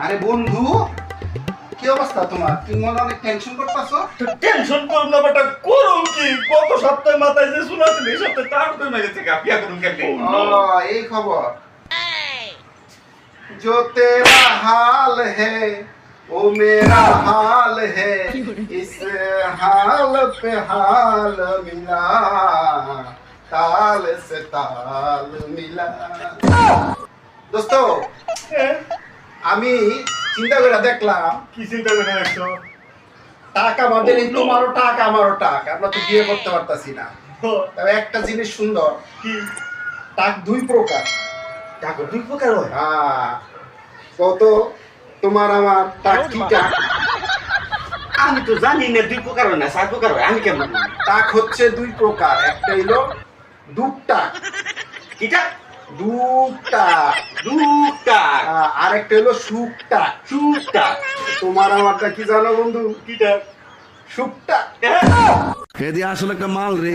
আরে বন্ধু, কি অবস্থা তোমার? তুমি মনে অনেক টেনশন করতেছো। টেনশন করুন না বেটা, করুন কি? গত সপ্তাহে মাথায় যে শুনাছেন এই সপ্তাহে তার কমে গেছে গা, বিয়া করুন কেমনি? এই খবর। जो तेरा हाल है वो मेरा हाल है, इस हाल पे हाल मिला, ताल से ताल मिला। দোস্ত, আমি চিন্তা করে দেখলাম, কি চিন্তা করে রাখছো? টাকা আমাদের এই তোমারও টাকা আমারও টাকা, আমরা তো বিয়ে করতে পারতাছি না। তবে একটা জিনিস সুন্দর, কি? টাক দুই প্রকার। টাকা দুই প্রকার হয়? কত তোমার আমার টাক কি টাক? আমি তো জানি না দুই প্রকার হয় না, চার প্রকার হয়। আমি কেমন? টাক হচ্ছে দুই প্রকার, একটা হইলো দুধ টাক, কিটা? দুধ টাক, দুটা। আর একটা হইলো সুখ টাক। সুটা। তোমার আমারটা কি জানো বন্ধু? কিটা? সুখ টাক। এদি আসলে একটা মাল রে।